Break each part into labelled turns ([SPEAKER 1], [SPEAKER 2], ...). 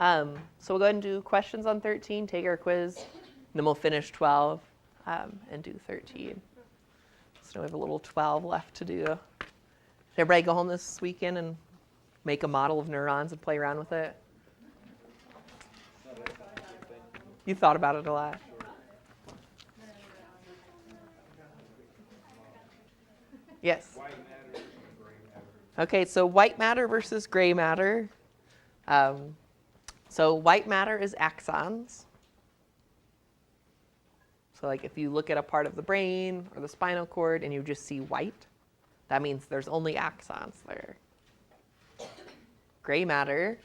[SPEAKER 1] So we'll go ahead and do questions on 13, take our quiz, and then we'll finish 12 and do 13. So we have a little 12 left to do. Did everybody go home this weekend and make a model of neurons and play around with it? You thought about it a lot. Yes. Okay, so white matter versus gray matter. So white matter is axons. So like if you look at a part of the brain or the spinal cord and you just see white, that means there's only axons there. Gray matter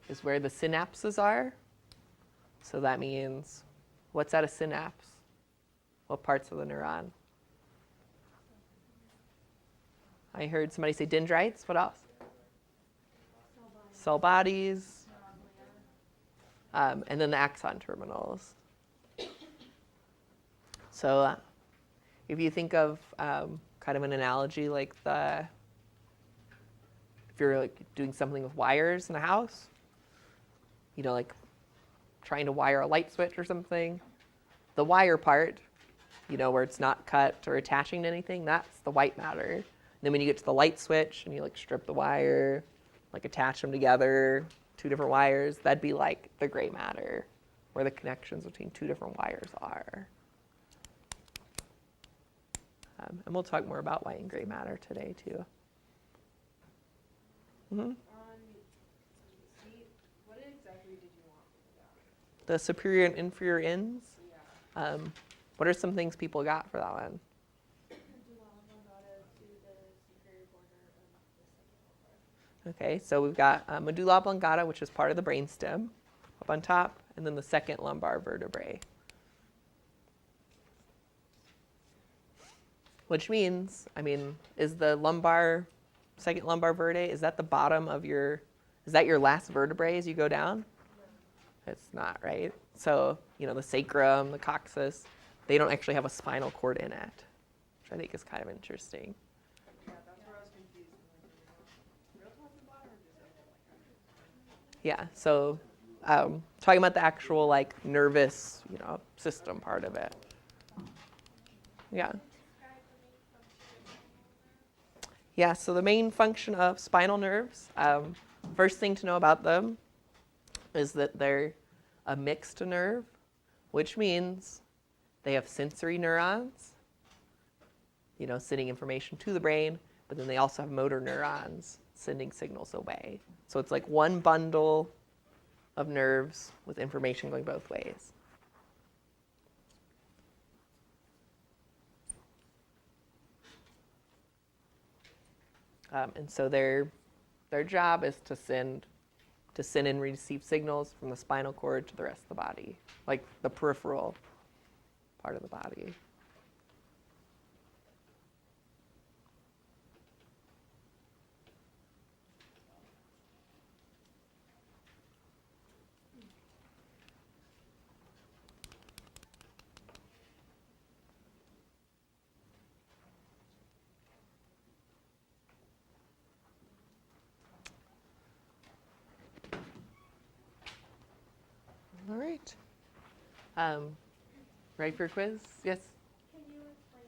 [SPEAKER 1] is where the synapses are. So that means, what's at a synapse? What parts of the neuron? I heard somebody say dendrites. What else? Cell bodies. And then the axon terminals. So if you think of kind of an analogy like if you're like doing something with wires in a house, you know, like trying to wire a light switch or something, the wire part, you know, where it's not cut or attaching to anything, that's the white matter. And then when you get to the light switch and you like strip the wire, like attach them together, two different wires, that'd be like the gray matter, where the connections between two different wires are. And we'll talk more about white and gray matter today too. Mm-hmm.
[SPEAKER 2] What exactly did you want for that?
[SPEAKER 1] The superior and inferior ends. Yeah. What are some things people got for that one? Okay, so we've got medulla oblongata, which is part of the brainstem, up on top, and then the second lumbar vertebrae. Which means, is the second lumbar vertebrae, is that the bottom of is that your last vertebrae as you go down? No. It's not, right? So, the sacrum, the coccyx, they don't actually have a spinal cord in it, which I think is kind of interesting.
[SPEAKER 2] Yeah, that's where I was confused. Real top and bottom or just
[SPEAKER 1] Yeah, so talking about the actual like nervous, system part of it. Yeah. Yeah, so the main function of spinal nerves, first thing to know about them is that they're a mixed nerve, which means they have sensory neurons, sending information to the brain, but then they also have motor neurons sending signals away. So it's like one bundle of nerves with information going both ways. And so their job is to send and receive signals from the spinal cord to the rest of the body, like the peripheral part of the body. All right. Ready for a quiz? Yes?
[SPEAKER 3] Can you explain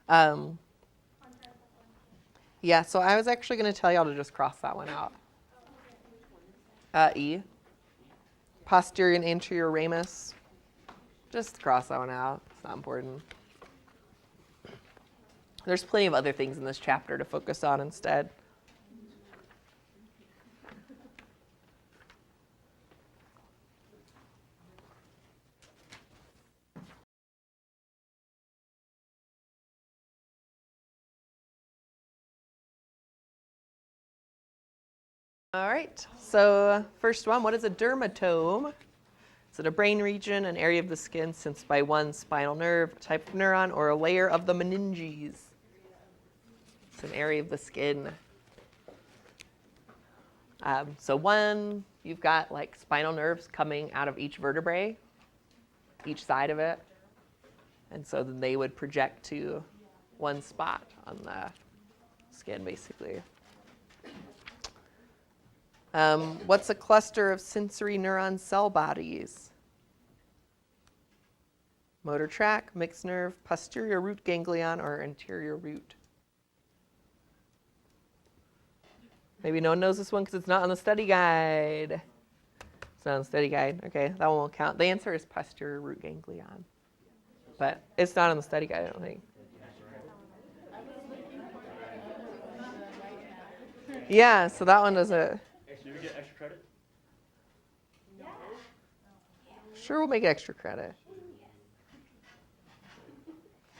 [SPEAKER 1] Um, yeah, so I was actually going to tell y'all to just cross that one out. E. Posterior and anterior ramus. Just cross that one out. It's not important. There's plenty of other things in this chapter to focus on instead. All right, so first one, what is a dermatome? Is it a brain region, an area of the skin sensed by one spinal nerve, a type of neuron, or a layer of the meninges? It's an area of the skin. So one, you've got like spinal nerves coming out of each vertebrae, each side of it. And so then they would project to one spot on the skin, basically. What's a cluster of sensory neuron cell bodies? Motor tract, mixed nerve, posterior root ganglion, or anterior root? Maybe no one knows this one because it's not on the study guide. It's not on the study guide. Okay, that one won't count. The answer is posterior root ganglion. But it's not on the study guide, I don't think. Yeah, so that one doesn't.
[SPEAKER 3] Do we get extra credit?
[SPEAKER 1] Sure, we'll make extra credit.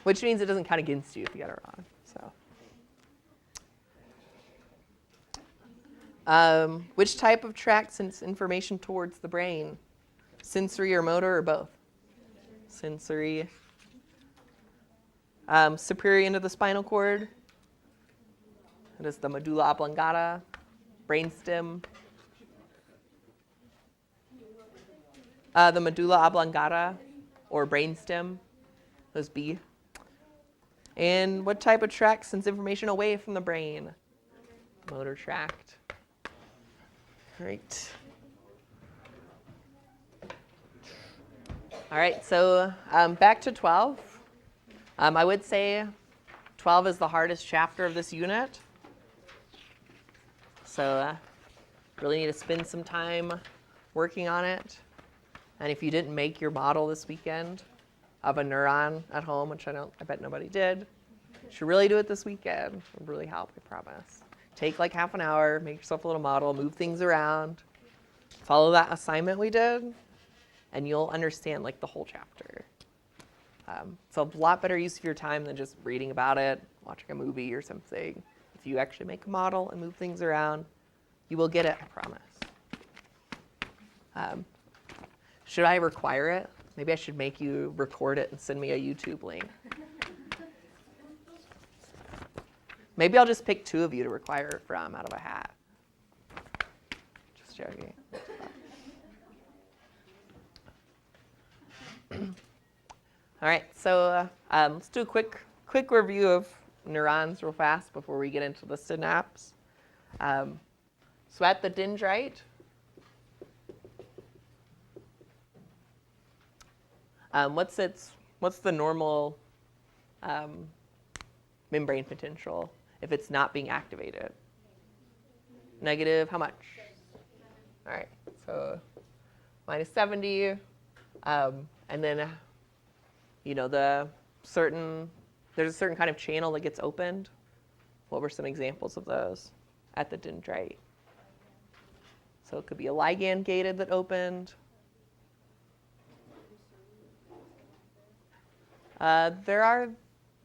[SPEAKER 1] Which means it doesn't count against you if you get it wrong. So, which type of tract sends information towards the brain? Sensory or motor or both? Sensory. Superior end of the spinal cord. It is the medulla oblongata, brainstem. The medulla oblongata or brainstem, those B. And what type of tract sends information away from the brain? Motor tract. Great. All right, so back to 12. I would say 12 is the hardest chapter of this unit. So really need to spend some time working on it. And if you didn't make your model this weekend of a neuron at home, which I bet nobody did, you should really do it this weekend. It will really help, I promise. Take like half an hour, make yourself a little model, move things around, follow that assignment we did, and you'll understand like the whole chapter. So a lot better use of your time than just reading about it, watching a movie or something. If you actually make a model and move things around, you will get it, I promise. Should I require it? Maybe I should make you record it and send me a YouTube link. Maybe I'll just pick 2 of you to require it from out of a hat. Just joking. All right, so let's do a quick review of neurons real fast before we get into the synapse. So at the dendrite, what's the normal membrane potential if it's not being activated? Negative, how much? All right, so minus 70, and then there's a certain kind of channel that gets opened. What were some examples of those at the dendrite? So it could be a ligand gated that opened. There are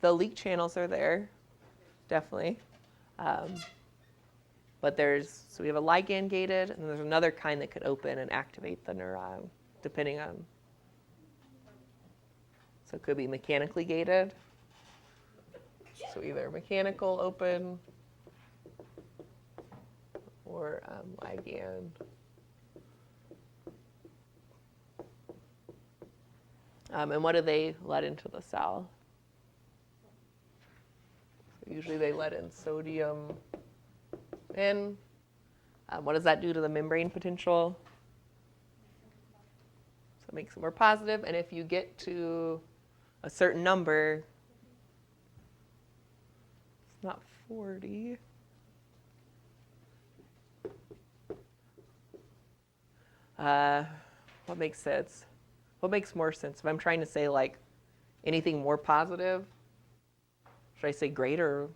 [SPEAKER 1] the leak channels are there, definitely. But so we have a ligand gated, and there's another kind that could open and activate the neuron, depending on. So it could be mechanically gated. So either mechanical open or ligand. And what do they let into the cell? So usually they let in sodium in. What does that do to the membrane potential? So it makes it more positive. And if you get to a certain number, it's not 40. What makes sense? What makes more sense? If I'm trying to say like anything more positive, should I say greater?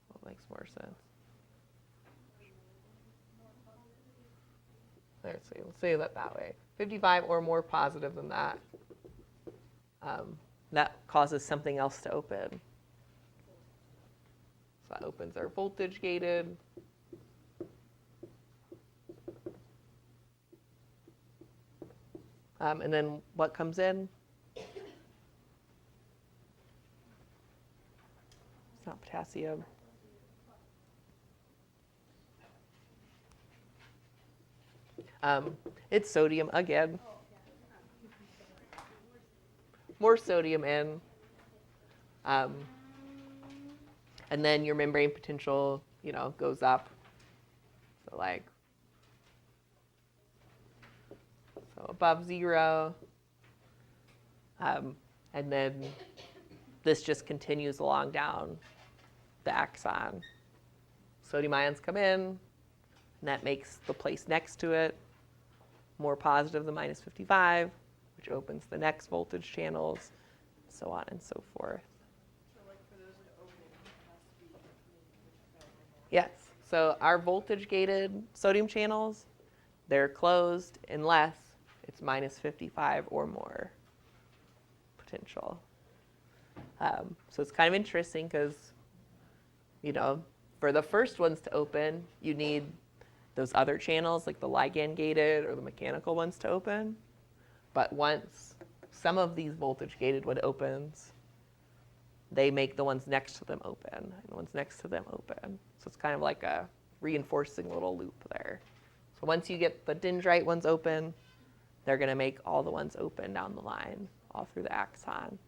[SPEAKER 1] What makes more sense? Let's say that way. 55 or more positive than that. That causes something else to open. So that opens our voltage gated. And then what comes in? It's not potassium. It's sodium again. More sodium in. And then your membrane potential, goes up. So look like? So above 0. And then this just continues along down the axon. Sodium ions come in, and that makes the place next to it more positive than minus 55, which opens the next voltage channels, so on and so forth.
[SPEAKER 2] So like for those to open, it has to be clean,
[SPEAKER 1] Yes, so our voltage-gated sodium channels, they're closed unless it's minus 55 or more potential. So it's kind of interesting because, you know, for the first ones to open, you need those other channels, like the ligand-gated or the mechanical ones to open. But once some of these voltage-gated one opens, they make the ones next to them open, and the ones next to them open. So it's kind of like a reinforcing little loop there. So once you get the dendrite ones open, they're going to make all the ones open down the line, all through the axon.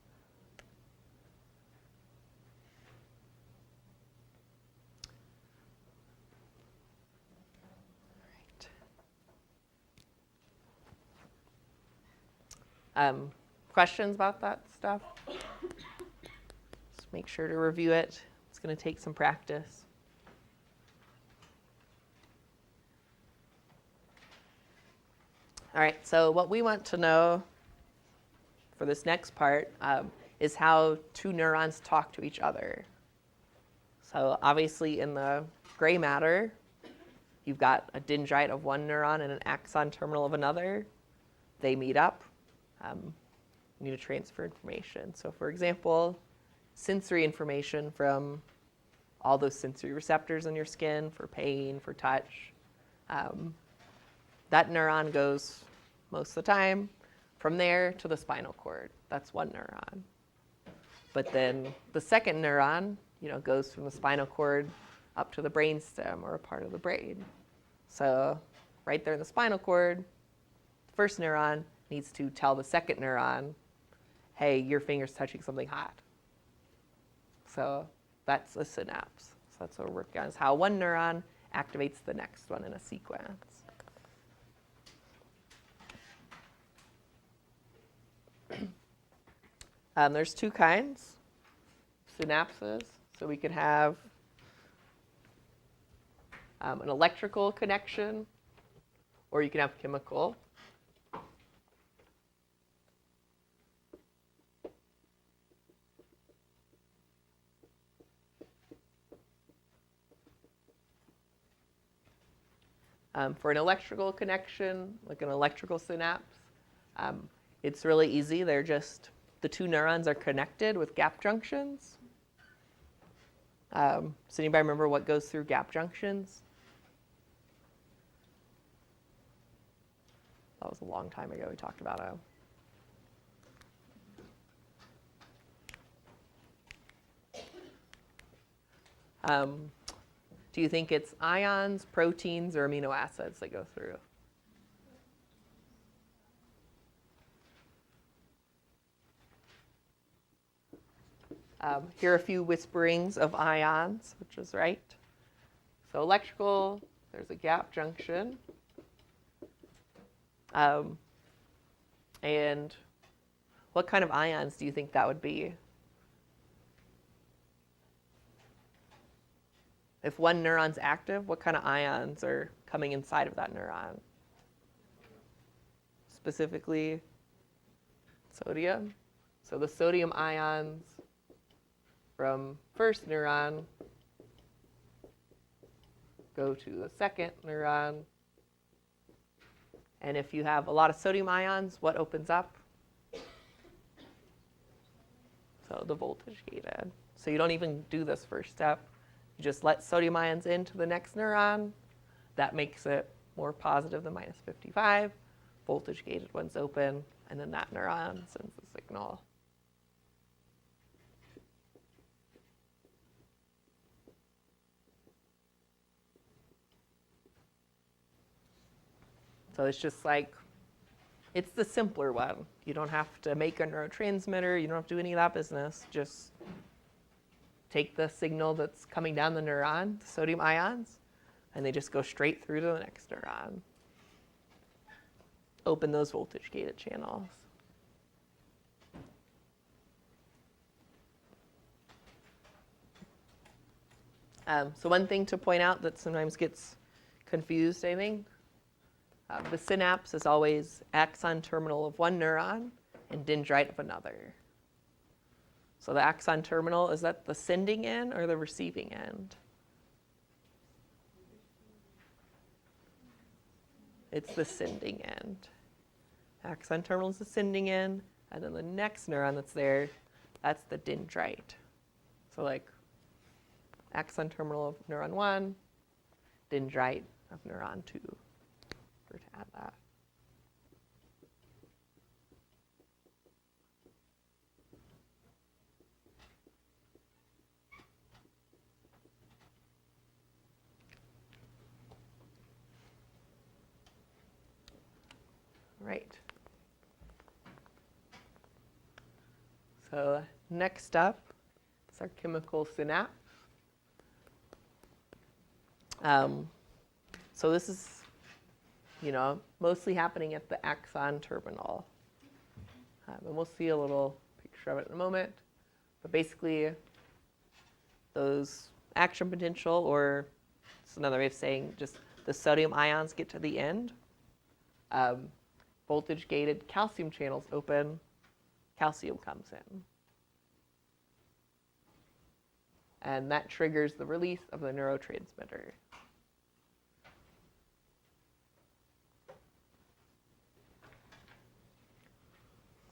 [SPEAKER 1] Questions about that stuff? Just make sure to review it. It's going to take some practice. All right, so what we want to know for this next part is how two neurons talk to each other. So obviously in the gray matter, you've got a dendrite of one neuron and an axon terminal of another. They meet up. You need to transfer information. So for example, sensory information from all those sensory receptors on your skin for pain, for touch. That neuron goes most of the time from there to the spinal cord. That's one neuron. But then the second neuron, you know, goes from the spinal cord up to the brainstem or a part of the brain. So right there in the spinal cord, the first neuron needs to tell the second neuron, hey, your finger's touching something hot. So that's a synapse. So that's what we're working on, is how one neuron activates the next one in a sequence. There's two kinds of synapses. So we could have an electrical connection, or you can have chemical. For an electrical connection, like an electrical synapse, it's really easy. They're just, the two neurons are connected with gap junctions. So anybody remember what goes through gap junctions? That was a long time ago we talked about it. Do you think it's ions, proteins, or amino acids that go through? Here are a few whisperings of ions, which is right. So electrical, there's a gap junction. And what kind of ions do you think that would be? If one neuron's active, what kind of ions are coming inside of that neuron? Specifically, sodium. So the sodium ions from first neuron go to the second neuron. And if you have a lot of sodium ions, what opens up? So the voltage gated. So you don't even do this first step. You just let sodium ions into the next neuron. That makes it more positive than minus 55. Voltage gated ones open, and then that neuron sends the signal. So it's just like, it's the simpler one. You don't have to make a neurotransmitter. You don't have to do any of that business. Just take the signal that's coming down the neuron, the sodium ions, and they just go straight through to the next neuron. Open those voltage gated channels. So one thing to point out that sometimes gets confused, I think, the synapse is always axon terminal of one neuron and dendrite of another. So the axon terminal, is that the sending end or the receiving end? It's the sending end. Axon terminal is the sending end, and then the next neuron that's there, that's the dendrite. So like axon terminal of neuron 1, dendrite of neuron 2, for to add that. Right. So next up is our chemical synapse. So this is, mostly happening at the axon terminal. And we'll see a little picture of it in a moment. But basically, those action potential, or it's another way of saying just the sodium ions get to the end. Voltage gated calcium channels open, calcium comes in. And that triggers the release of the neurotransmitter.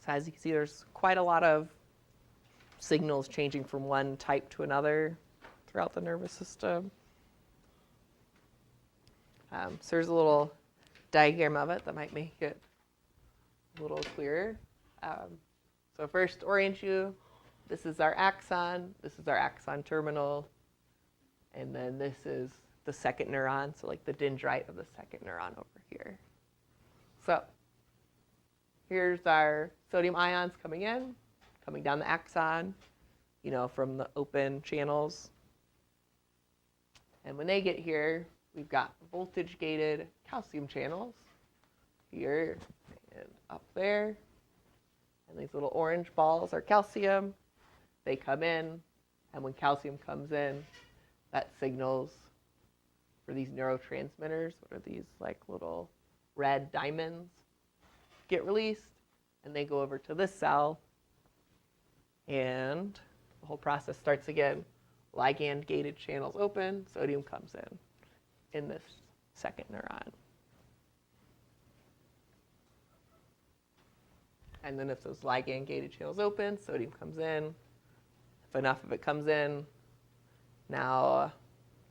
[SPEAKER 1] So as you can see, there's quite a lot of signals changing from one type to another throughout the nervous system. So there's a little diagram of it that might make it a little clearer. So first, orient you. This is our axon. This is our axon terminal. And then this is the second neuron, so like the dendrite of the second neuron over here. So here's our sodium ions coming in, coming down the axon, from the open channels. And when they get here, we've got voltage-gated calcium channels here and up there. And these little orange balls are calcium. They come in, and when calcium comes in, that signals for these neurotransmitters, what are these like little red diamonds, get released, and they go over to this cell, and the whole process starts again. Ligand-gated channels open, sodium comes in this second neuron. And then if those ligand-gated channels open, sodium comes in. If enough of it comes in, now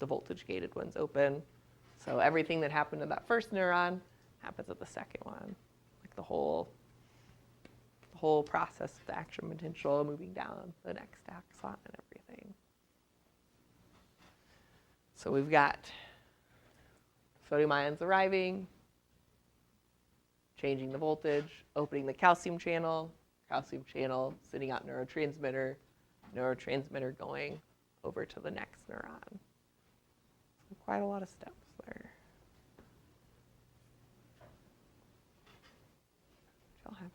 [SPEAKER 1] the voltage-gated one's open. So everything that happened to that first neuron happens at the second one. Like the whole process of the action potential moving down the next axon and everything. So we've got sodium ions arriving, changing the voltage, opening the calcium channel sending out neurotransmitter going over to the next neuron. So quite a lot of steps there. Y'all have any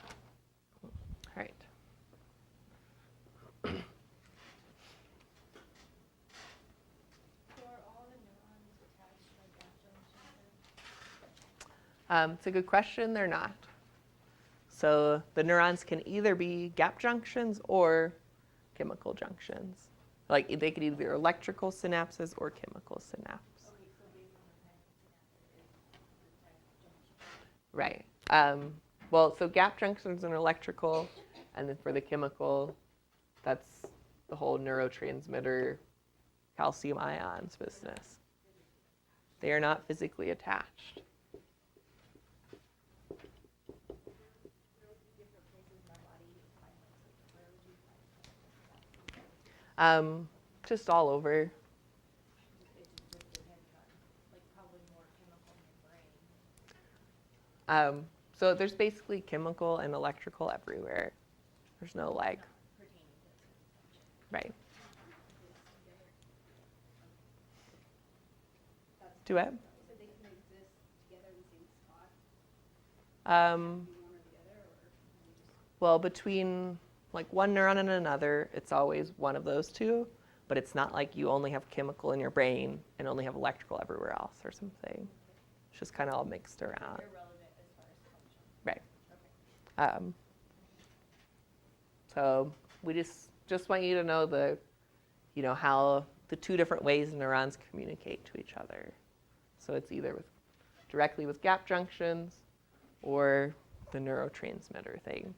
[SPEAKER 1] else? All right. It's a good question. They're not. So the neurons can either be gap junctions or chemical junctions. Like they could either be electrical synapses or chemical synapses.
[SPEAKER 2] Okay, so based on the type of synapse, it is the type of junction.
[SPEAKER 1] Right. Well, so gap junctions are electrical, and then for the chemical, that's the whole neurotransmitter calcium ions business. They are not physically attached. Just all over.
[SPEAKER 2] Like probably more chemical in your brain.
[SPEAKER 1] So there's basically chemical and electrical everywhere. There's no like, right. Do it.
[SPEAKER 2] So they can exist together in the same spot,
[SPEAKER 1] Um,
[SPEAKER 2] be one or the other, or can they just
[SPEAKER 1] well, between like one neuron and another, it's always one of those two, but it's not like you only have chemical in your brain and only have electrical everywhere else or something. It's just kind of all mixed around.
[SPEAKER 2] irrelevant as far as function?
[SPEAKER 1] Right.
[SPEAKER 2] Okay.
[SPEAKER 1] So we just want you to know the, how the two different ways neurons communicate to each other. So it's either directly with gap junctions or the neurotransmitter thing.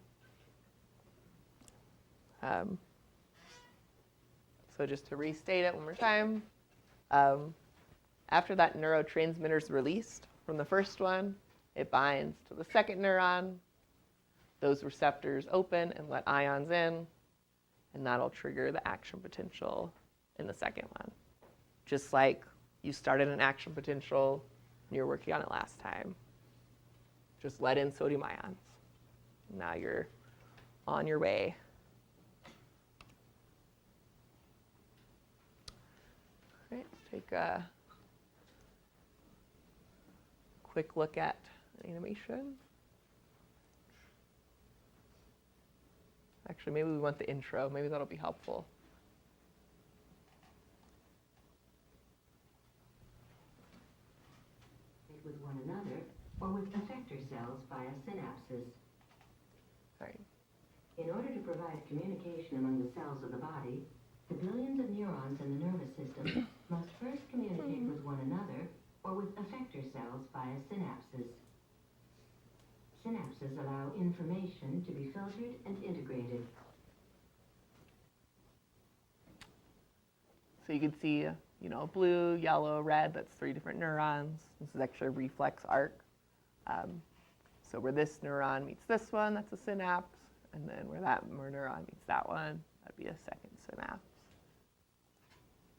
[SPEAKER 1] So just to restate it one more time, after that neurotransmitter is released from the first one, it binds to the second neuron. Those receptors open and let ions in, and that'll trigger the action potential in the second one. Just like you started an action potential and you were working on it last time. Just let in sodium ions. Now you're on your way. All right, let's take a quick look at animation. Actually, maybe we want the intro. Maybe that'll be helpful.
[SPEAKER 3] With one another or with effector cells via synapses.
[SPEAKER 1] All right.
[SPEAKER 3] In order to provide communication among the cells of the body, the billions of neurons in the nervous system must first communicate with one another or with effector cells via synapses. Synapses allow information to be filtered and integrated.
[SPEAKER 1] So you can see, blue, yellow, red, that's 3 different neurons. This is actually a reflex arc. So where this neuron meets this one, that's a synapse. And then where that neuron meets that one, that'd be a second synapse.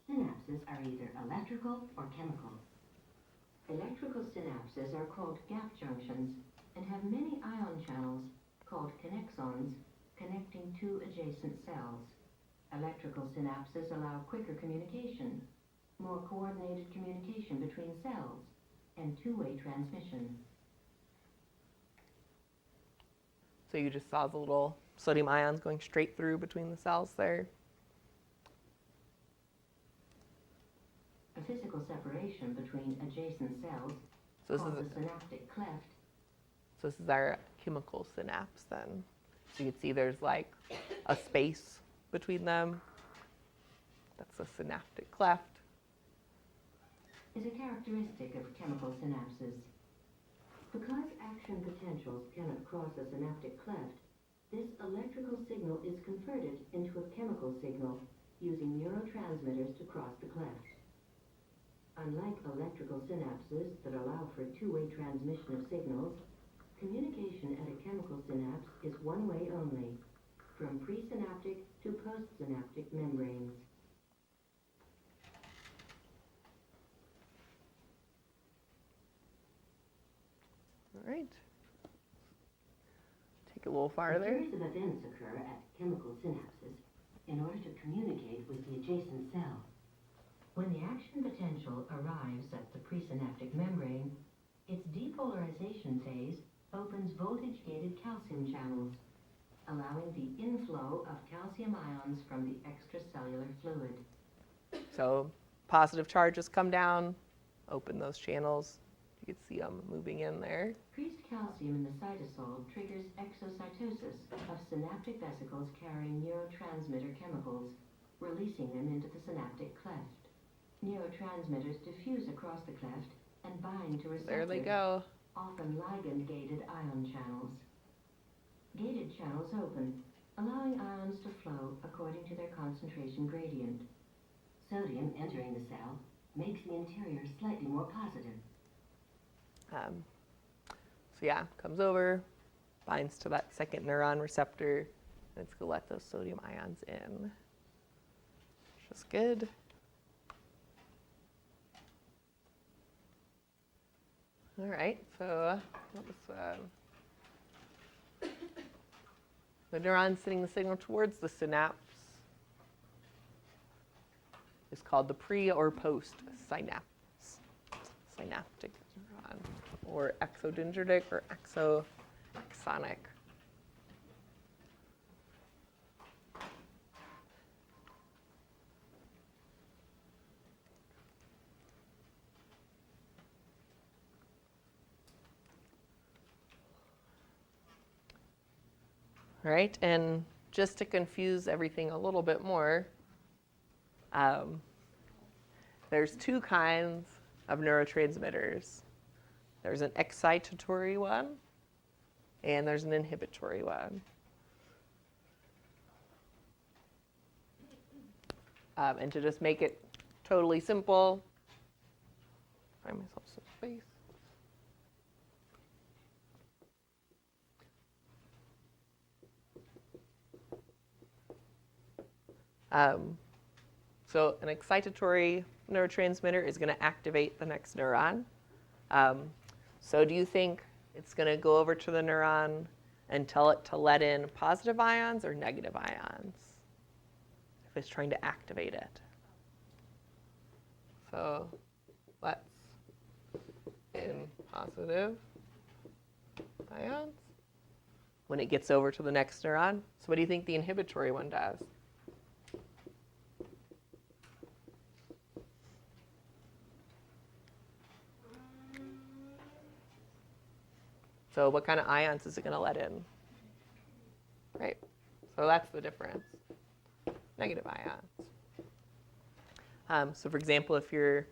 [SPEAKER 3] Synapses are either electrical or chemical. Electrical synapses are called gap junctions and have many ion channels called connexons connecting two adjacent cells. Electrical synapses allow quicker communication, more coordinated communication between cells, and two-way transmission.
[SPEAKER 1] So you just saw the little sodium ions going straight through between the cells there.
[SPEAKER 3] A physical separation between adjacent cells
[SPEAKER 1] So
[SPEAKER 3] called the synaptic cleft.
[SPEAKER 1] So this is our chemical synapse then. So you can see there's like a space between them. That's the synaptic cleft.
[SPEAKER 3] Is a characteristic of chemical synapses. Because action potentials cannot cross a synaptic cleft, this electrical signal is converted into a chemical signal using neurotransmitters to cross the cleft. Unlike electrical synapses that allow for two-way transmission of signals, communication at a chemical synapse is one way only, from presynaptic to postsynaptic membranes.
[SPEAKER 1] All right. Take it a little farther.
[SPEAKER 3] A series of events occur at chemical synapses in order to communicate with the adjacent cell. When the action potential arrives at the presynaptic membrane, its depolarization phase opens voltage-gated calcium channels, allowing the inflow of calcium ions from the extracellular fluid.
[SPEAKER 1] So positive charges come down, open those channels. You can see them moving in there.
[SPEAKER 3] Increased calcium in the cytosol triggers exocytosis of synaptic vesicles carrying neurotransmitter chemicals, releasing them into the synaptic cleft. Neurotransmitters diffuse across the cleft and bind to receptors,
[SPEAKER 1] There they go.
[SPEAKER 3] often ligand-gated ion channels. Gated channels open, allowing ions to flow according to their concentration gradient. Sodium entering the cell makes the interior slightly more positive.
[SPEAKER 1] So yeah, comes over, binds to that second neuron receptor, and it's going to let those sodium ions in, which is good. All right, so The neuron sending the signal towards the synapse is called the pre or post synapse. Synaptic neuron, or exodendritic or exoaxonic. All right, and just to confuse everything a little bit more, there's two kinds of neurotransmitters. There's an excitatory one, and there's an inhibitory one. And to just make it totally simple, find myself some space. So an excitatory neurotransmitter is going to activate the next neuron. So do you think it's going to go over to the neuron and tell it to let in positive ions or negative ions if it's trying to activate it? So let's in positive ions when it gets over to the next neuron. So what do you think the inhibitory one does? So what kind of ions is it going to let in? Right. So that's the difference. Negative ions. So for example, if your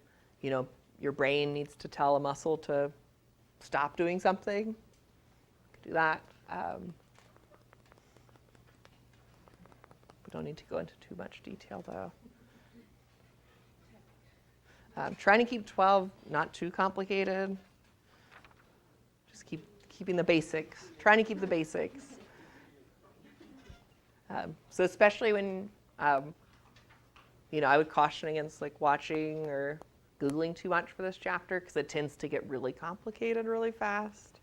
[SPEAKER 1] brain needs to tell a muscle to stop doing something, you can do that. We don't need to go into too much detail though. Trying to keep 12 not too complicated. Just keeping the basics, trying to keep the basics. So especially when, I would caution against like watching or Googling too much for this chapter because it tends to get really complicated really fast.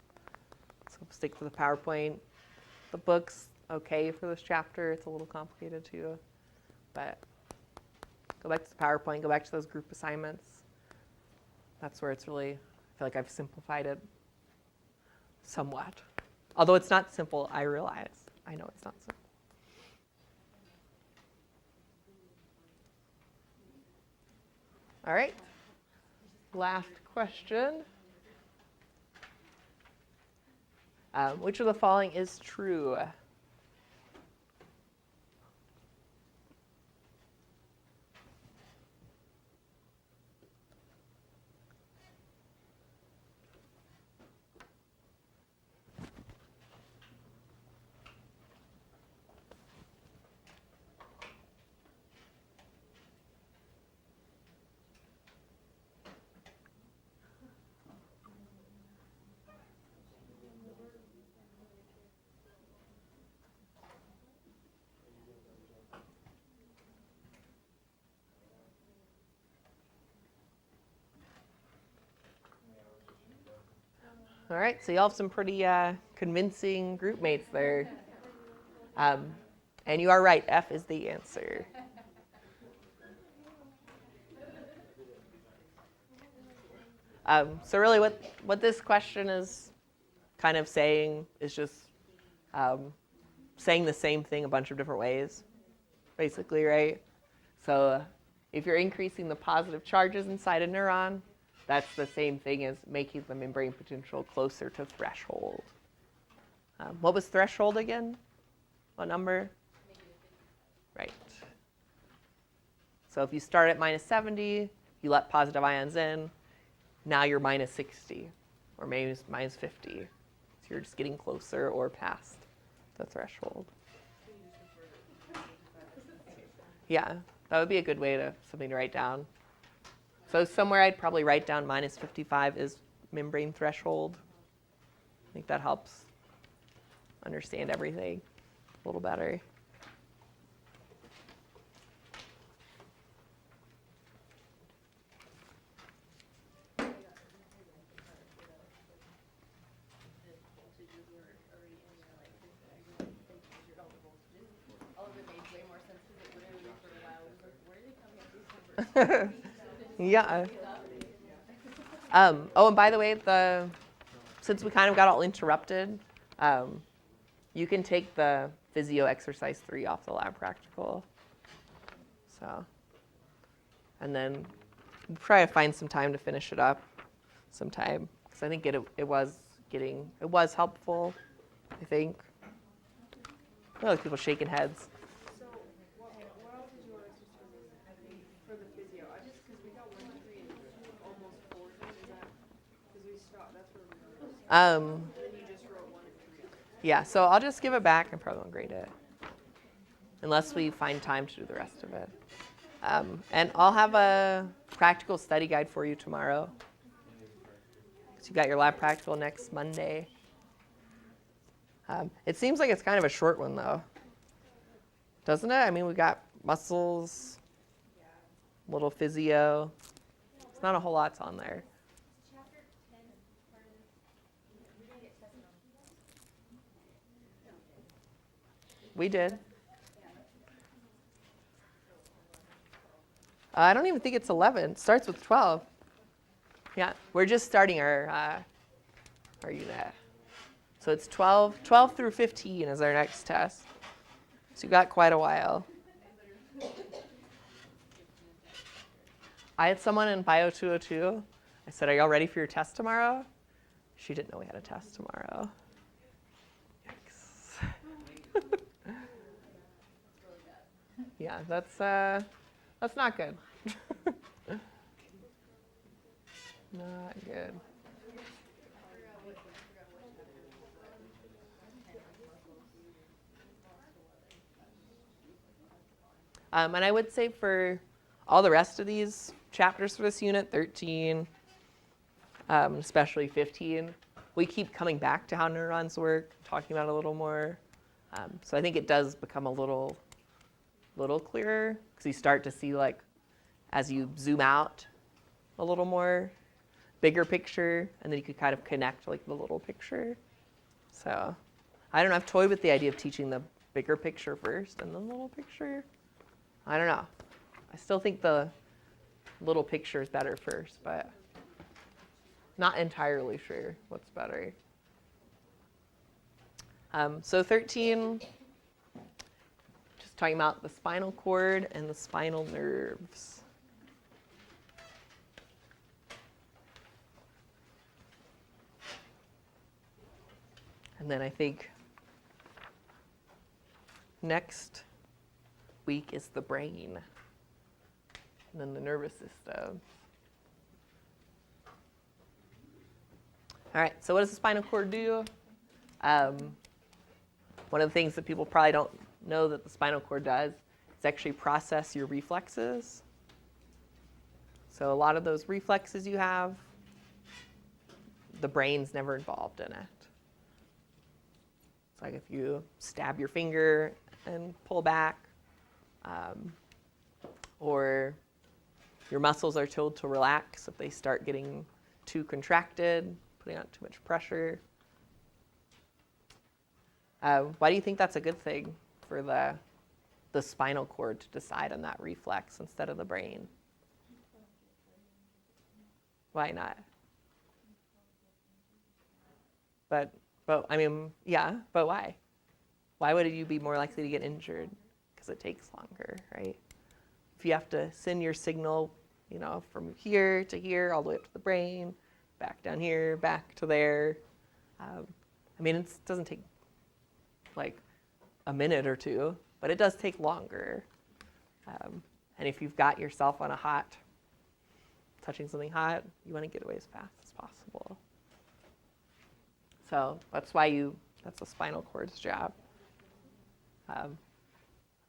[SPEAKER 1] So stick to the PowerPoint. The book's okay for this chapter. It's a little complicated too, but go back to the PowerPoint, go back to those group assignments. That's where it's really, I feel like I've simplified it somewhat. Although it's not simple, I realize. I know it's not simple. All right. Last question. Which of the following is true? All right, so you all have some pretty convincing group mates there. And you are right, F is the answer. So really what this question is kind of saying is just saying the same thing a bunch of different ways, basically, right? So if you're increasing the positive charges inside a neuron, that's the same thing as making the membrane potential closer to threshold. What was threshold again? What number? Right. So if you start at minus 70, you let positive ions in, now you're minus 60, or maybe minus 50. So you're just getting closer or past the threshold. Yeah, that would be a good way to something to write down. So somewhere I'd probably write down minus 55 is membrane threshold. I think that helps understand everything a little better. Yeah. Oh, and by the way, since we kind of got all interrupted, you can take the physio exercise 3 off the lab practical. So, and then try to find some time to finish it up sometime, because I think it was helpful, I think. I like people shaking heads.
[SPEAKER 2] So, what else is your exercises for the physio? Because we got 1 to 3 and almost 4. Is that, because we stopped, that's where we were. And then you just wrote 1 and 3 up.
[SPEAKER 1] Yeah, so I'll just give it back and probably won't grade it, unless we find time to do the rest of it. And I'll have a practical study guide for you tomorrow. So you got your lab practical next Monday. It seems like it's kind of a short one, though. Doesn't it? I mean, we got muscles, little physio. It's not a whole lot's on there.
[SPEAKER 4] Chapter 10 part of this, we didn't get tested on.
[SPEAKER 1] We did. I don't even think it's 11. It starts with 12. Yeah, we're just starting our unit. So it's 12 through 15 is our next test. So you got quite a while. I had someone in BIO202. I said, "Are y'all ready for your test tomorrow?" She didn't know we had a test tomorrow. Yikes. Yeah, that's not good. Not good. And I would say for all the rest of these chapters for this unit, 13, especially 15, we keep coming back to how neurons work, talking about it a little more. So I think it does become a little clearer, because you start to see, like, as you zoom out a little more, bigger picture, and then you could kind of connect, like, the little picture. So I don't know, I've toyed with the idea of teaching the bigger picture first and then the little picture. I don't know. I still think the little picture is better first, but not entirely sure what's better. So 13, just talking about the spinal cord and the spinal nerves. And then I think next week is the brain, and then the nervous system. All right, so what does the spinal cord do? One of the things that people probably don't know that the spinal cord does is actually process your reflexes. So a lot of those reflexes you have, the brain's never involved in it. It's like if you stab your finger and pull back, or your muscles are told to relax if they start getting too contracted, putting on too much pressure. Why do you think that's a good thing for the spinal cord to decide on that reflex instead of the brain? Why not? But I mean, yeah, but why? Why would you be more likely to get injured? Because it takes longer, right? If you have to send your signal, from here to here, all the way up to the brain, back down here, back to there. It doesn't take like a minute or two, but it does take longer. And if you've got yourself on touching something hot, you want to get away as fast as possible. So that's that's the spinal cord's job.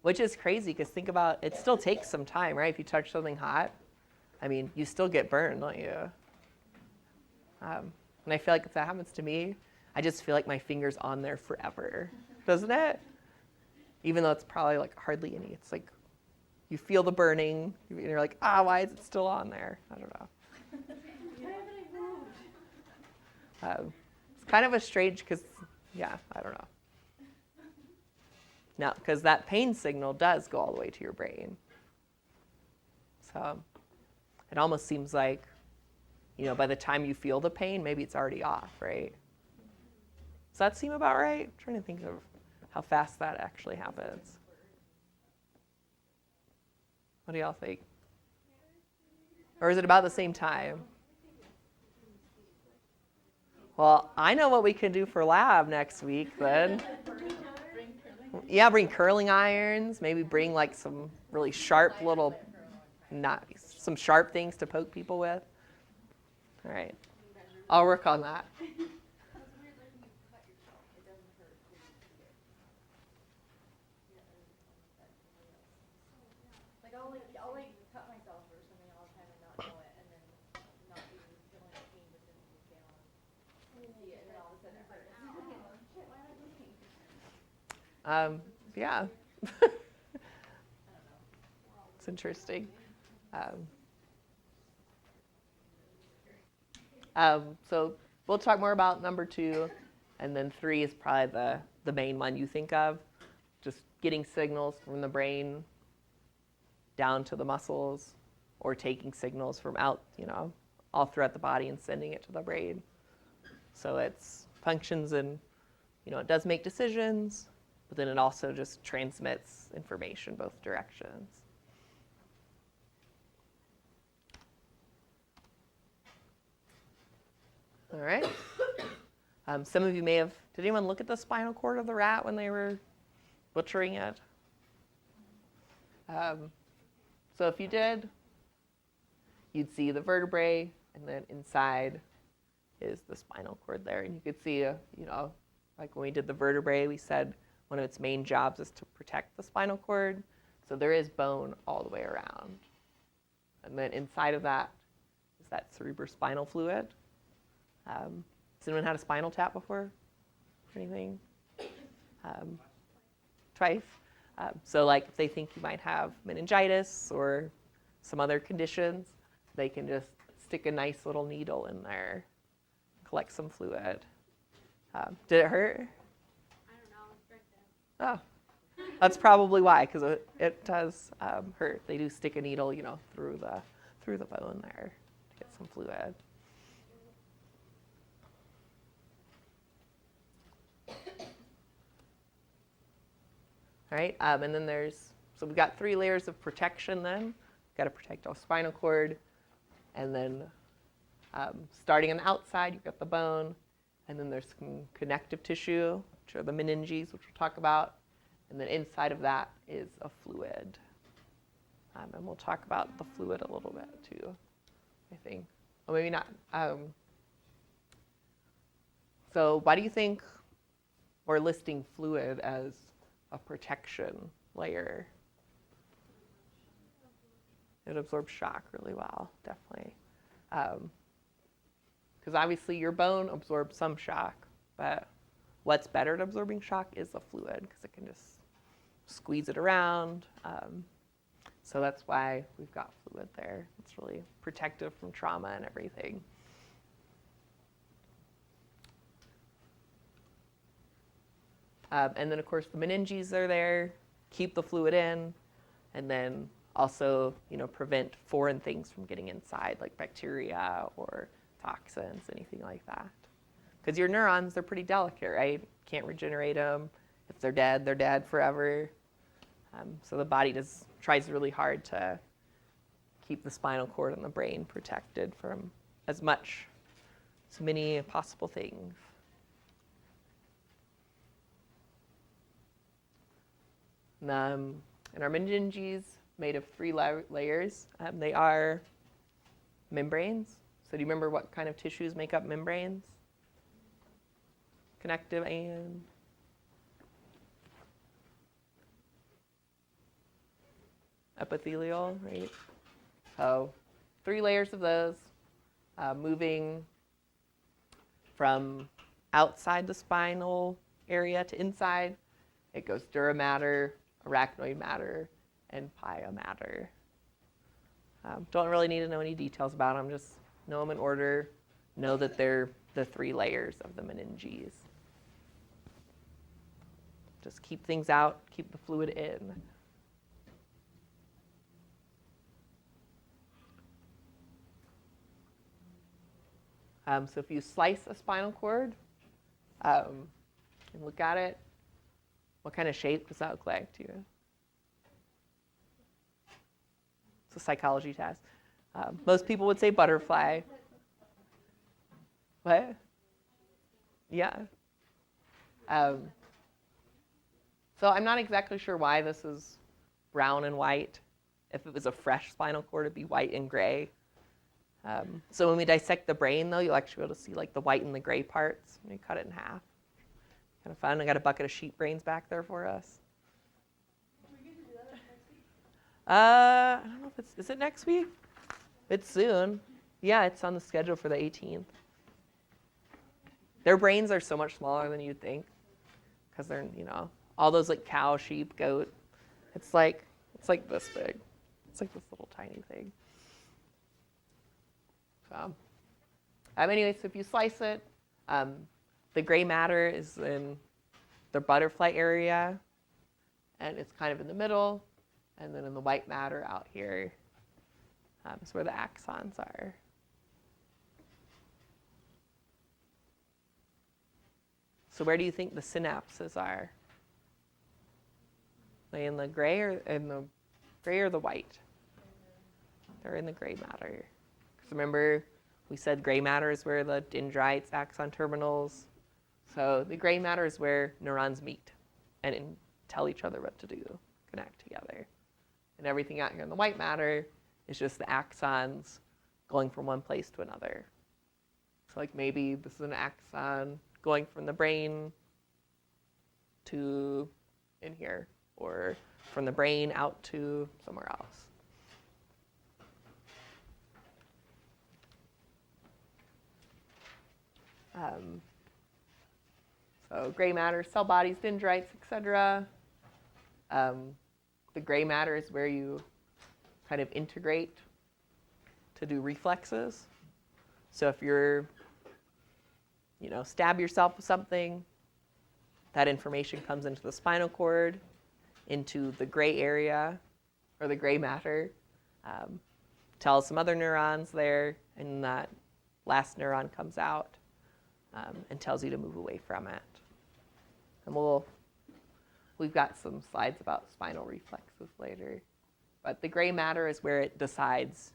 [SPEAKER 1] Which is crazy, because think about, it still takes some time, right? If you touch something hot, you still get burned, don't you? And I feel like if that happens to me, I just feel like my finger's on there forever, doesn't it? Even though it's probably like hardly any. It's like you feel the burning, and you're like, why is it still on there? I don't know. It's kind of a strange, because, I don't know. No, because that pain signal does go all the way to your brain. So it almost seems like, by the time you feel the pain, maybe it's already off, right? Does that seem about right? I'm trying to think of how fast that actually happens. What do y'all think? Or is it about the same time? Well, I know what we can do for lab next week then. Yeah, bring curling irons, maybe bring like some really sharp little, some sharp things to poke people with. All right, I'll work on that.
[SPEAKER 4] I'll cut myself or something all the time and not know it, and then not even feel any pain, but then you fail and see it, and then all of a sudden it hurts. Shit, why am I bleeding?
[SPEAKER 1] Yeah. It's interesting. So we'll talk more about number 2, and then 3 is probably the main one you think of. Just getting signals from the brain down to the muscles, or taking signals from out, all throughout the body and sending it to the brain. So it's functions and, it does make decisions, but then it also just transmits information both directions. All right. Some of you may have, did anyone look at the spinal cord of the rat when they were butchering it? So if you did, you'd see the vertebrae, and then inside is the spinal cord there. And you could see, like when we did the vertebrae, we said one of its main jobs is to protect the spinal cord. So there is bone all the way around. And then inside of that is that cerebrospinal fluid. Has anyone had a spinal tap before? Anything? Twice. So like if they think you might have meningitis or some other conditions, they can just stick a nice little needle in there, collect some fluid. Did it hurt?
[SPEAKER 4] I don't know, it's right there.
[SPEAKER 1] Oh, that's probably why, because it does hurt. They do stick a needle, through the bone there to get some fluid. All right, and then so we've got 3 layers of protection then. We've got to protect our spinal cord, and then starting on the outside, you've got the bone, and then there's some connective tissue, which are the meninges, which we'll talk about, and then inside of that is a fluid. And we'll talk about the fluid a little bit too, I think. Or maybe not. So why do you think we're listing fluid as a protection layer? It absorbs shock really well, definitely. Because obviously your bone absorbs some shock, but what's better at absorbing shock is the fluid, because it can just squeeze it around. So that's why we've got fluid there. It's really protective from trauma and everything. And then, of course, the meninges are there, keep the fluid in, and then also, prevent foreign things from getting inside, like bacteria or toxins, anything like that. Because your neurons, they're pretty delicate, right? Can't regenerate them. If they're dead forever. So the body tries really hard to keep the spinal cord and the brain protected from as many possible things. And our meninges made of 3 layers. They are membranes. So do you remember what kind of tissues make up membranes? Connective and epithelial, right? So 3 layers of those, moving from outside the spinal area to inside. It goes dura mater, arachnoid matter, and pia mater. Don't really need to know any details about them, just know them in order. Know that they're the 3 layers of the meninges. Just keep things out, keep the fluid in. So if you slice a spinal cord and look at it, what kind of shape does that look like to you? It's a psychology test. Most people would say butterfly. What? Yeah. So I'm not exactly sure why this is brown and white. If it was a fresh spinal cord, it'd be white and gray. So when we dissect the brain, though, you'll actually be able to see like the white and the gray parts when you cut it in half. Kind of fun. I got a bucket of sheep brains back there for us. I don't know if is it next week? It's soon. Yeah, it's on the schedule for the 18th. Their brains are so much smaller than you'd think, because they're, all those like cow, sheep, goat. It's like this big. It's like this little tiny thing. So, anyway, so if you slice it, the gray matter is in the butterfly area, and it's kind of in the middle, and then in the white matter out here is where the axons are. So where do you think the synapses are? Are they in the gray or the white? They're in the gray matter. Because remember, we said gray matter is where the dendrites, axon terminals. So the gray matter is where neurons meet and tell each other what to do, connect together. And everything out here in the white matter is just the axons going from one place to another. So like maybe this is an axon going from the brain to in here, or from the brain out to somewhere else. So gray matter, cell bodies, dendrites, etc. The gray matter is where you kind of integrate to do reflexes. So if you're, stab yourself with something, that information comes into the spinal cord, into the gray area, or the gray matter, tells some other neurons there, and that last neuron comes out and tells you to move away from it. And we've got some slides about spinal reflexes later. But the gray matter is where it decides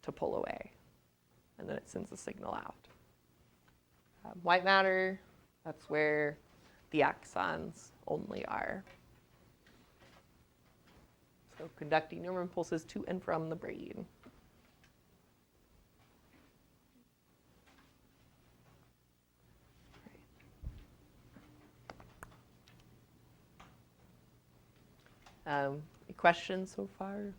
[SPEAKER 1] to pull away, and then it sends a signal out. White matter, that's where the axons only are. So conducting neuron impulses to and from the brain. Any questions so far?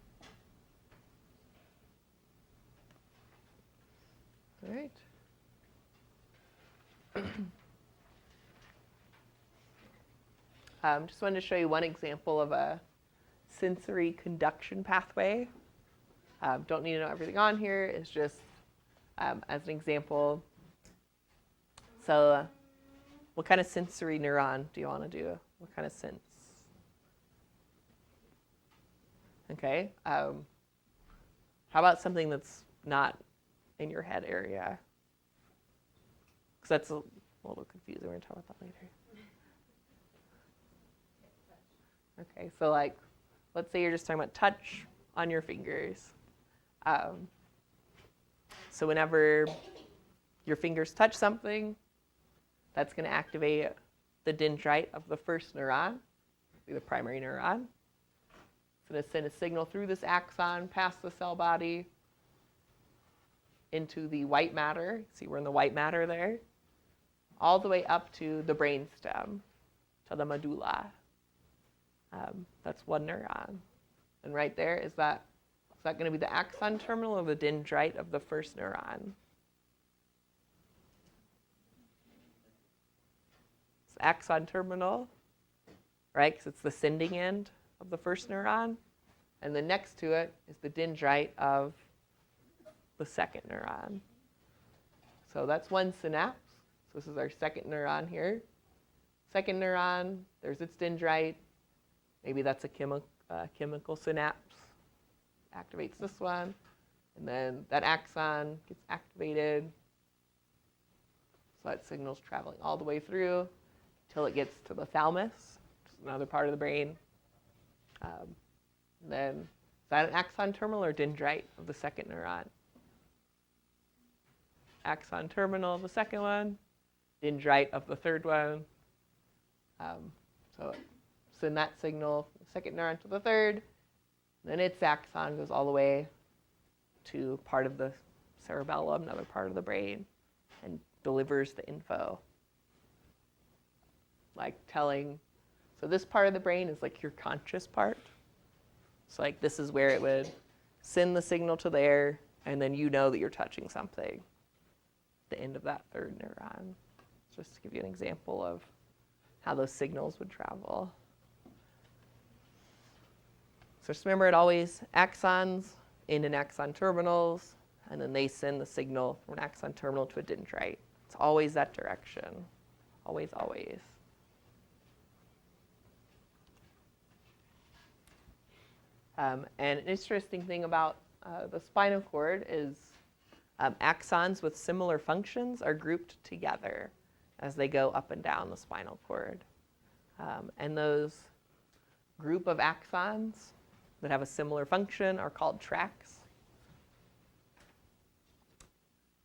[SPEAKER 1] All right. Just wanted to show you one example of a sensory conduction pathway. Don't need to know everything on here. It's just as an example. So what kind of sensory neuron do you want to do? What kind of sense? Okay. How about something that's not in your head area? Because that's a little confusing. We're going to talk about that later. Okay, so like, let's say you're just talking about touch on your fingers. So whenever your fingers touch something, that's going to activate the dendrite of the first neuron, the primary neuron. It's going to send a signal through this axon, past the cell body, into the white matter. See, we're in the white matter there. All the way up to the brainstem, to the medulla. That's one neuron. And right there, is that going to be the axon terminal or the dendrite of the first neuron? It's axon terminal, right? Because it's the sending end of the first neuron. And then next to it is the dendrite of the second neuron. So that's one synapse. So this is our second neuron here. Second neuron, there's its dendrite. Maybe that's a chemical synapse. Activates this one. And then that axon gets activated. So that signal's traveling all the way through till it gets to the thalamus, which is another part of the brain. Then, is that an axon terminal or dendrite of the second neuron? Axon terminal of the second one, dendrite of the third one. So send that signal from the second neuron to the third. Then its axon goes all the way to part of the cerebellum, another part of the brain, and delivers the info. Like telling, so this part of the brain is like your conscious part. So like this is where it would send the signal to there, and then you know that you're touching something. The end of that third neuron. Just to give you an example of how those signals would travel. So just remember, it always axons end in axon terminals, and then they send the signal from an axon terminal to a dendrite. It's always that direction. Always, always. And an interesting thing about the spinal cord is axons with similar functions are grouped together as they go up and down the spinal cord. And those group of axons that have a similar function are called tracks.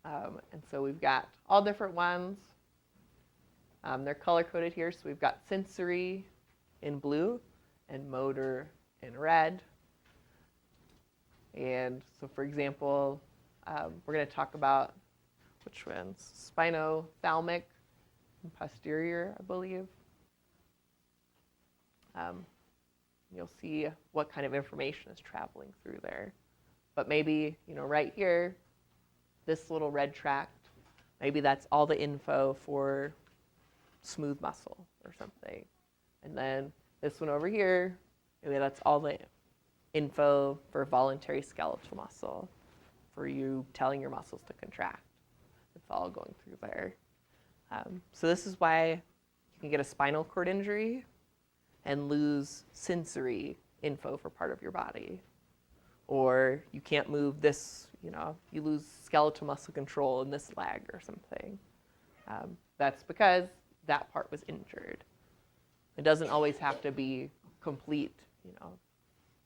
[SPEAKER 1] And so we've got all different ones. They're color-coded here. So we've got sensory in blue and motor in red. And so, for example, we're going to talk about which ones? Spinothalamic and posterior, I believe. You'll see what kind of information is traveling through there. But maybe, right here, this little red tract, maybe that's all the info for smooth muscle or something. And then this one over here, maybe that's all the info for voluntary skeletal muscle, for you telling your muscles to contract. It's all going through there. So this is why you can get a spinal cord injury and lose sensory info for part of your body. Or you can't move this, you lose skeletal muscle control in this leg or something. That's because that part was injured. It doesn't always have to be complete,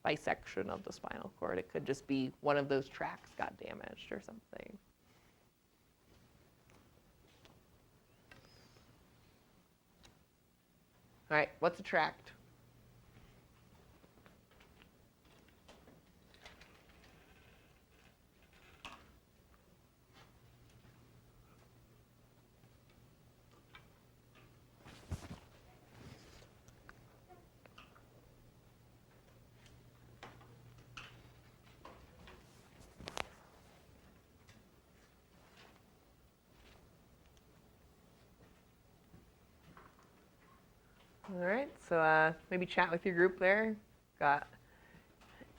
[SPEAKER 1] bisection of the spinal cord. It could just be one of those tracks got damaged or something. All right, what's a tract? All right, so maybe chat with your group there. Got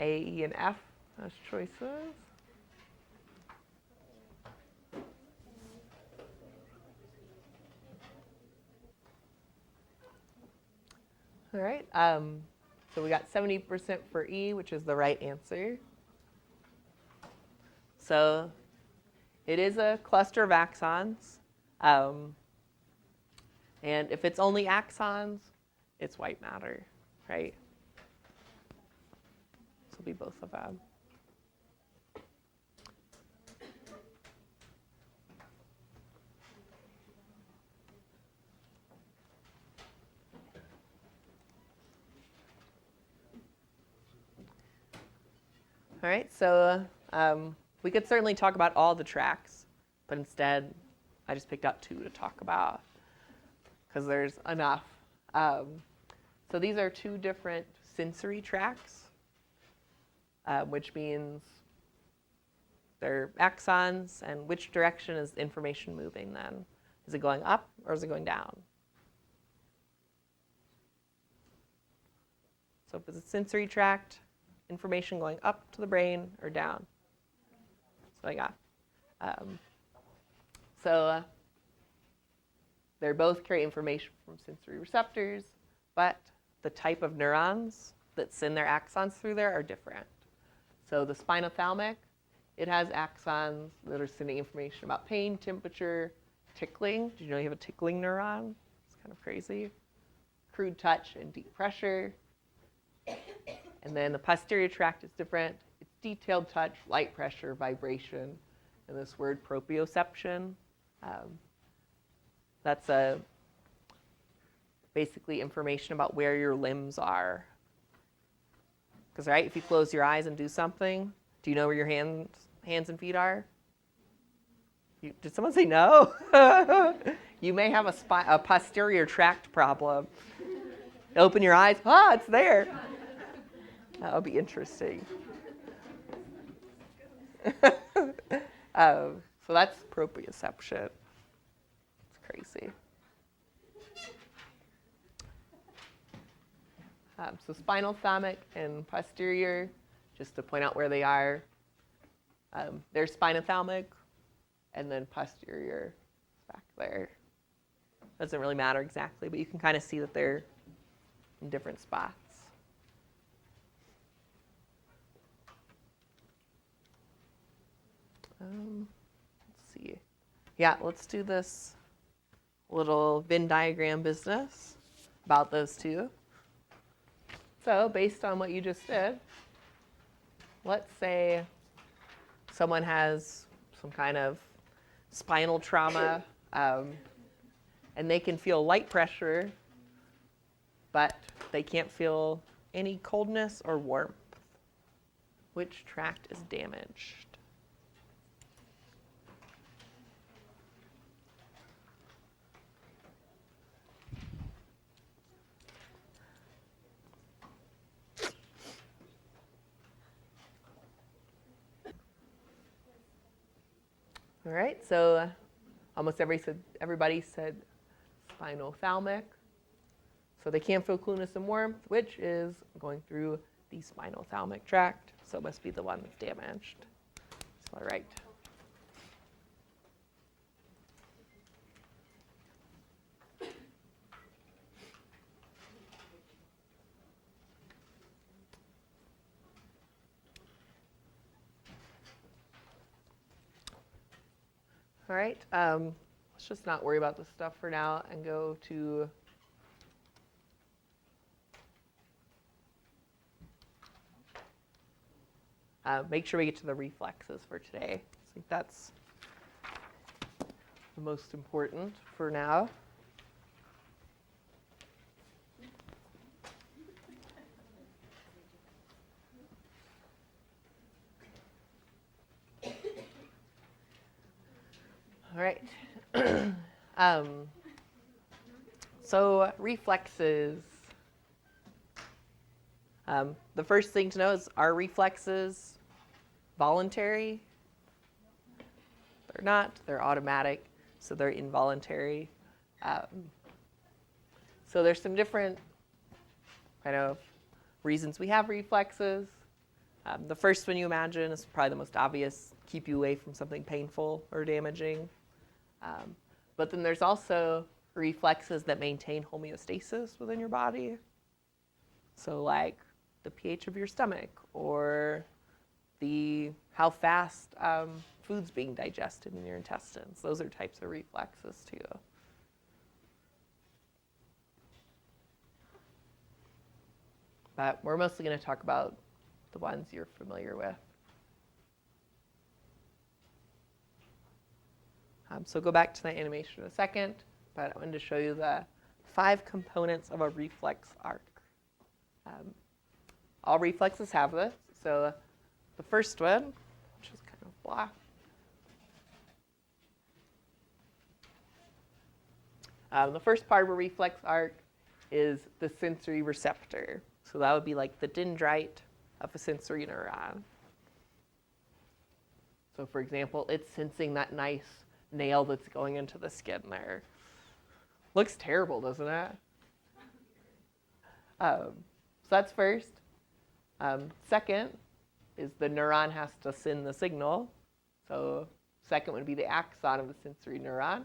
[SPEAKER 1] A, E, and F as choices. All right, so we got 70% for E, which is the right answer. So it is a cluster of axons. And if it's only axons, it's white matter, right? This will be both of them. All right, so we could certainly talk about all the tracks, but instead I just picked out 2 to talk about because there's enough. So these are 2 different sensory tracks, which means they're axons, and which direction is information moving then? Is it going up or is it going down? So if it's a sensory tract, information going up to the brain or down? That's what I got. So they both carry information from sensory receptors, but the type of neurons that send their axons through there are different. So the spinothalamic, it has axons that are sending information about pain, temperature, tickling. Did you know you have a tickling neuron? It's kind of crazy. Crude touch and deep pressure. And then the posterior tract is different. It's detailed touch, light pressure, vibration, and this word proprioception. That's basically information about where your limbs are. Because, right, if you close your eyes and do something, do you know where your hands and feet are? Did someone say no? You may have a posterior tract problem. Open your eyes, it's there. That would be interesting. So that's proprioception. It's crazy. So spinal, thalamic, and posterior, just to point out where they are. There's spinothalamic, and then posterior is back there. Doesn't really matter exactly, but you can kind of see that they're in different spots. Let's see. Yeah, let's do this little Venn diagram business about those two. So based on what you just did, let's say someone has some kind of spinal trauma, and they can feel light pressure, but they can't feel any coldness or warmth. Which tract is damaged? All right, so almost everybody said spinothalamic. So they can't feel coolness and warmth, which is going through the spinothalamic tract. So it must be the one that's damaged. So all right. All right, let's just not worry about this stuff for now and go to make sure we get to the reflexes for today. I think that's the most important for now. All right. So reflexes. The first thing to know is, are reflexes voluntary? They're not. They're automatic, so they're involuntary. So there's some different kind of reasons we have reflexes. The first one you imagine is probably the most obvious: keep you away from something painful or damaging. But then there's also reflexes that maintain homeostasis within your body. So like the pH of your stomach, or how fast food's being digested in your intestines. Those are types of reflexes too. But we're mostly going to talk about the ones you're familiar with. So go back to that animation in a second, but I wanted to show you the 5 components of a reflex arc. All reflexes have this. So the first one, which is kind of blah. The first part of a reflex arc is the sensory receptor. So that would be like the dendrite of a sensory neuron. So for example, it's sensing that nice nail that's going into the skin there. Looks terrible, doesn't it? So that's first. Second is the neuron has to send the signal. So second would be the axon of the sensory neuron.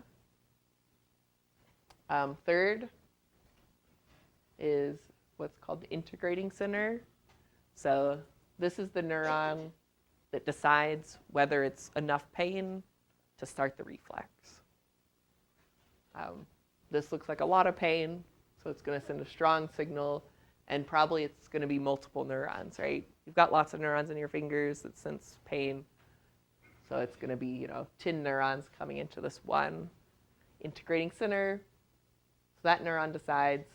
[SPEAKER 1] Third is what's called the integrating center. So this is the neuron that decides whether it's enough pain to start the reflex. This looks like a lot of pain, so it's going to send a strong signal, and probably it's going to be multiple neurons, right? You've got lots of neurons in your fingers that sense pain, so it's going to be, 10 neurons coming into this one integrating center. So that neuron decides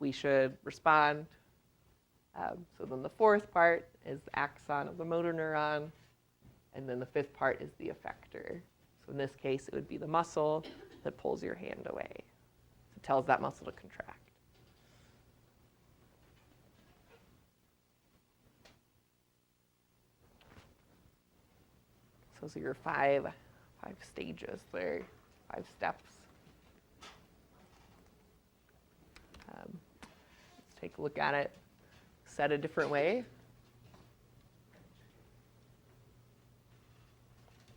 [SPEAKER 1] we should respond. So then the fourth part is the axon of the motor neuron, and then the fifth part is the effector. So in this case, it would be the muscle that pulls your hand away. It tells that muscle to contract. So those are your five stages there, 5 steps. Let's take a look at it said a different way.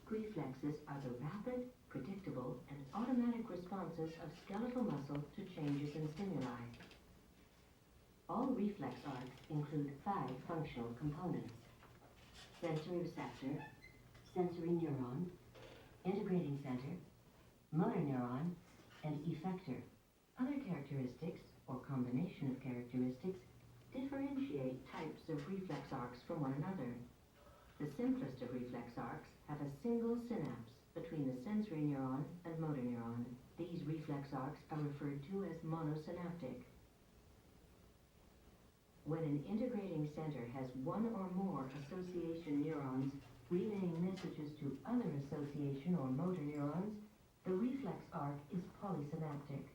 [SPEAKER 3] Reflexes are the rapid, predictable, and automatic responses of skeletal muscle to changes in stimuli. All reflex arcs include 5 functional components: sensory receptor, sensory neuron, integrating center, motor neuron, and effector. Other characteristics, or combination of characteristics, differentiate types of reflex arcs from one another. The simplest of reflex arcs have a single synapse between the sensory neuron and motor neuron. These reflex arcs are referred to as monosynaptic. When an integrating center has one or more association neurons relaying messages to other association or motor neurons, the reflex arc is polysynaptic.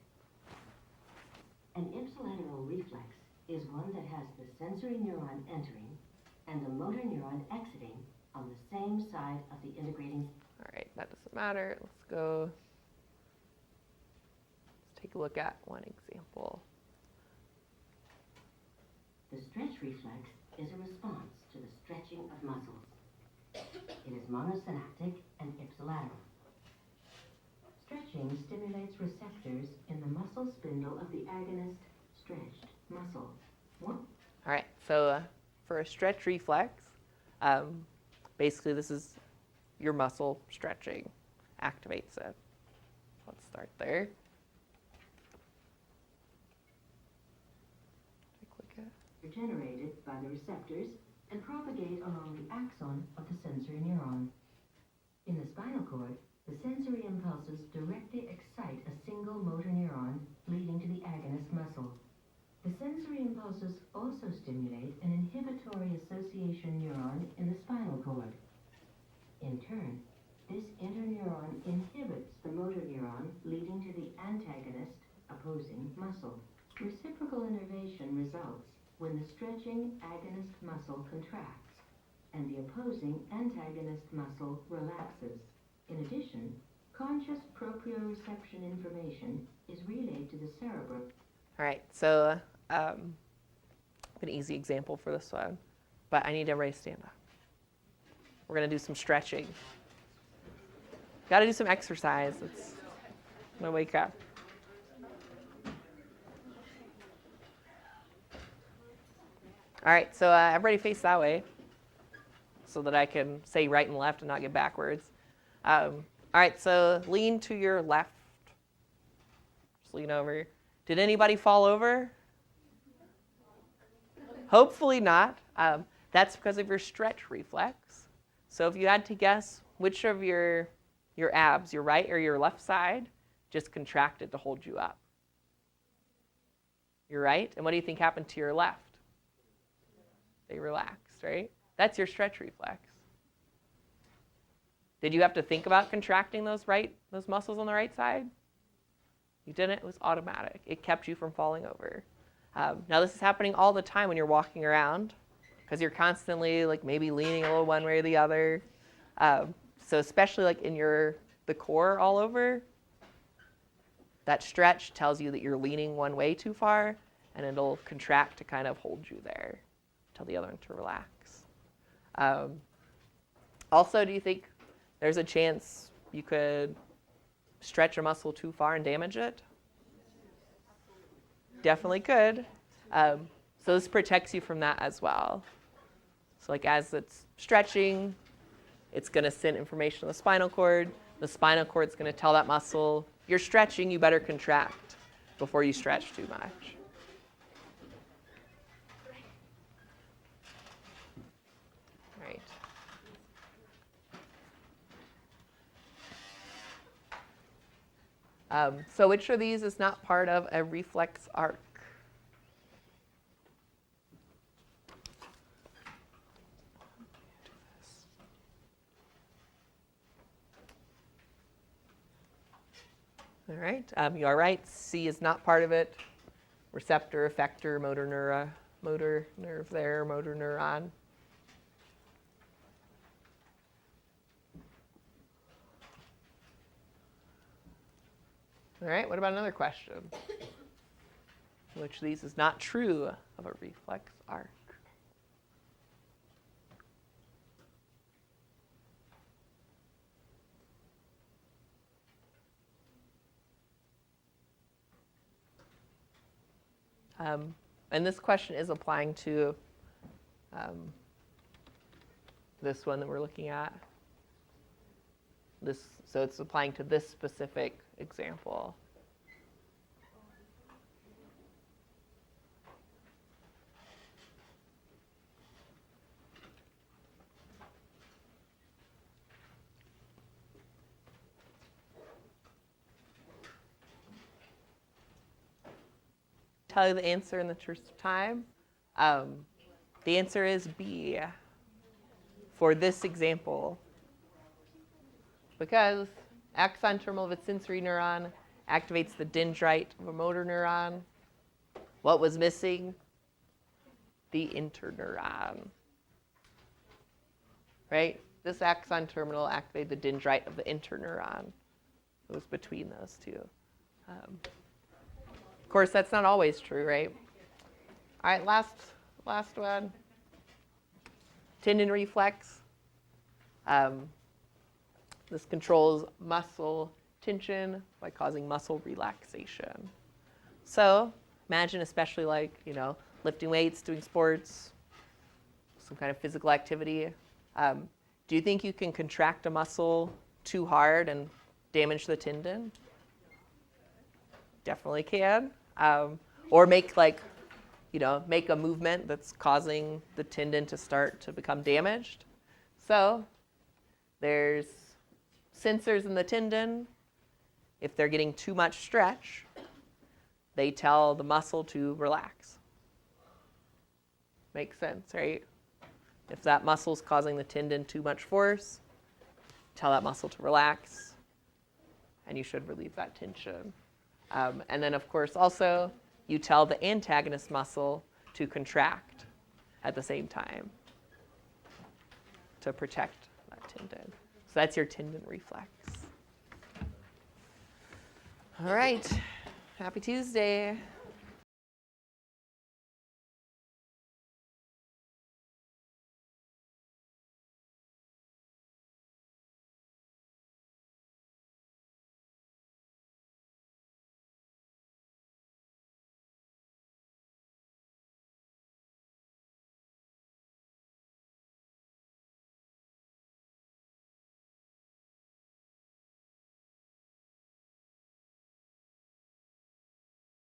[SPEAKER 3] An ipsilateral reflex is one that has the sensory neuron entering and the motor neuron exiting on the same side of the integrating.
[SPEAKER 1] All right, that doesn't matter. Let's go. Let's take a look at one example.
[SPEAKER 3] The stretch reflex is a response to the stretching of muscles. It is monosynaptic and ipsilateral. Stretching stimulates receptors in the muscle spindle of the agonist stretched muscle.
[SPEAKER 1] All right, so for a stretch reflex, basically this is your muscle stretching, activates it. Let's start there.
[SPEAKER 3] They're generated by the receptors and propagate along the axon of the sensory neuron. In the spinal cord, the sensory impulses directly excite a single motor neuron leading to the agonist muscle. The sensory impulses also stimulate an inhibitory association neuron in the spinal cord. In turn, this interneuron inhibits the motor neuron leading to the antagonist opposing muscle. Reciprocal innervation results when the stretching agonist muscle contracts and the opposing antagonist muscle relaxes. In addition, conscious proprioception information is relayed to the cerebrum.
[SPEAKER 1] All right, so an easy example for this one, but I need everybody to stand up. We're going to do some stretching. Got to do some exercise. I'm going to wake up. All right, so everybody face that way so that I can say right and left and not get backwards. All right, so lean to your left. Just lean over. Did anybody fall over? Hopefully not. That's because of your stretch reflex. So if you had to guess which of your abs, your right or your left side, just contracted to hold you up? Your right. And what do you think happened to your left? They relaxed, right? That's your stretch reflex. Did you have to think about contracting those muscles on the right side? You didn't. It was automatic. It kept you from falling over. Now this is happening all the time when you're walking around because you're constantly maybe leaning a little one way or the other. So especially in the core all over, that stretch tells you that you're leaning one way too far, and it'll contract to kind of hold you there. Tell the other one to relax. Also, do you think there's a chance you could stretch a muscle too far and damage it? Definitely could. So this protects you from that as well. So as it's stretching, it's going to send information to the spinal cord. The spinal cord is going to tell that muscle, you're stretching, you better contract before you stretch too much. Right. So which of these is not part of a reflex arc? All right, you are right. C is not part of it. Receptor, effector, motor nerve there, motor neuron. All right, what about another question? Which of these is not true of a reflex arc? And this question is applying to this one that we're looking at. So it's applying to this specific example. Tell you the answer in the interest of time. The answer is B for this example. Because axon terminal of a sensory neuron activates the dendrite of a motor neuron. What was missing? The interneuron. Right? This axon terminal activated the dendrite of the interneuron. It was between those two. Of course, that's not always true, right? All right, last one. Tendon reflex. This controls muscle tension by causing muscle relaxation. So imagine, especially like, lifting weights, doing sports, some kind of physical activity. Do you think you can contract a muscle too hard and damage the tendon? Definitely can. Or make make a movement that's causing the tendon to start to become damaged. So there's sensors in the tendon. If they're getting too much stretch, they tell the muscle to relax. Makes sense, right? If that muscle's causing the tendon too much force, tell that muscle to relax, and you should relieve that tension. And then, of course, also, you tell the antagonist muscle to contract at the same time to protect that tendon. So that's your tendon reflex. All right. Happy Tuesday.